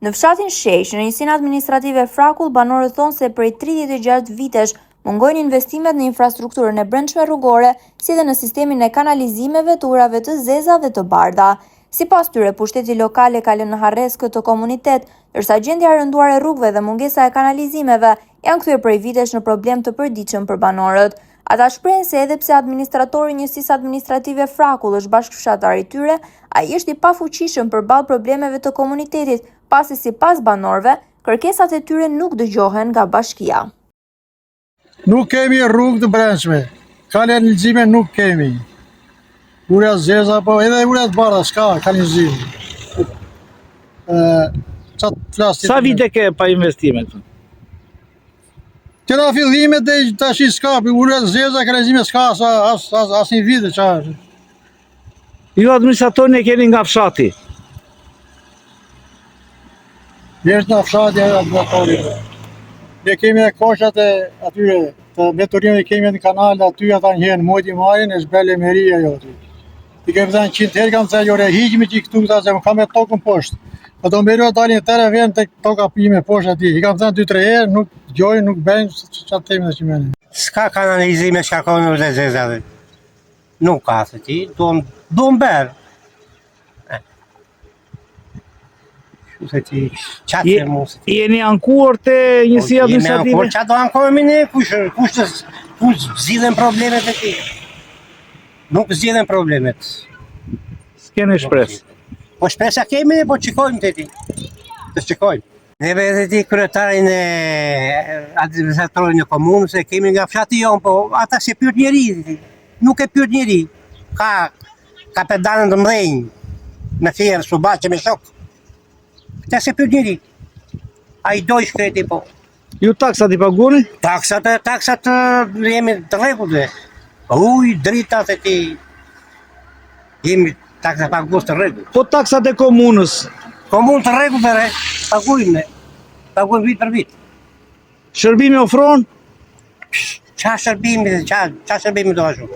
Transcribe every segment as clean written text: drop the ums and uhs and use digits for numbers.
Në fshatin Sheq, në njësinë administrative Frakull, banorët thonë se prej 36 vitesh mungojnë investimet në infrastrukturën e brendshme rrugore, si dhe në sistemin e kanalizimeve të ujrave të zeza dhe të bardha. Sipas tyre, pushteti lokal e ka lënë në harres këtë komunitet, ndërsa gjendja e rënduar e rrugëve dhe mungesa e kanalizimeve janë kthyer prej vitesh në problem të përditshëm për banorët. Ata shprehen se edhe pse administratori i njësisë administrative Frakull është bashkëfshatar i tyre, ai është i pafuqishëm përballë problemeve të komunitetit, pasi sipas banorëve, kërkesat e tyre nuk dëgjohen nga bashkia. Nuk kemi rrugë të brendshme, kanalizime nuk kemi. Ura zeza, po edhe ura të bardha, s'ka kanalizim. Sa vite ke pa investimet? Tëra fillimet dhe tash s'ka, ura zeza, kanalizime s'ka, as një vite qarë. Ju administratorin e keni nga fshati? Jeshtë nga fshati e administratorin. Ne kemi dhe koshat e atyre, të metorinët kemi në kanal, aty ata njënë, mojti marin e shbele meria jo aty. I kemi thënë 100 herë kam thënë jore, hiqmi që këtu këta se më kam e tokën poshtë. Po do mberu dalin tërë vend të toka pime poshtë aty. I kam thënë 2-3 herë, nuk gjojnë, nuk bëjnë, çfarë temi dhe që meni. S'ka kanalizime, s'ka konë dhe zezave. Nuk ka se ti, do mberë. Se ti, qatë se mu se ti. Jeni ankuar të njësia administrative? Jemi ankuar, qatë do ankuar ne, kush zgjidhen problemet e ti. Nuk zgjidhen problemet. S'keni shpresë? Po shpresa kemi, po qikojmë të ti. Të qikojmë. Neve edhe ti kryetarin e administratorin e komunës e kemi nga fshati jonë, po ata se pyrt njeri. Nuk e pyrt njeri. Ka pedanën të mdhenjë, me fjerë, subaqe, me shokë. Këta se pyrt njeri. A i doj shkreti, po. Ju taksat i paguni? Taksat jemi të rregullve. Uj, dritat e ti. Jemi taksat pagus të rregull. Po taksat e komunës? Komunë të rregullve, pagujnë. Pagujnë vit për vit. Shërbimi ofron? Qa shërbimi do ashtu?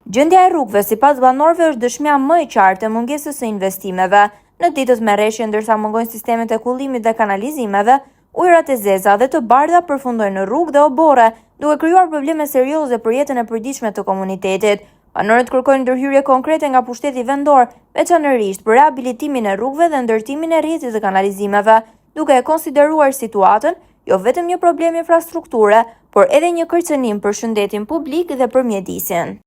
Gjendja e rrugëve sipas banorëve është dëshmia më e qartë e mungesës së investimeve. Në ditët me rreshje, ndërsa mungojnë sistemet e kullimit dhe kanalizimeve, ujërat e zeza dhe të bardha përfundojnë në rrugë dhe obore, duke krijuar probleme serioze për jetën e përditshme të komunitetit. Banorët kërkojnë ndërhyrje konkrete nga pushteti vendor, veçanërisht për rehabilitimin e rrugëve dhe ndërtimin e rrjetit të kanalizimeve, duke e konsideruar situatën jo vetëm një problem infrastrukture, por edhe një kërcënim për shëndetin publik dhe për mjedisin.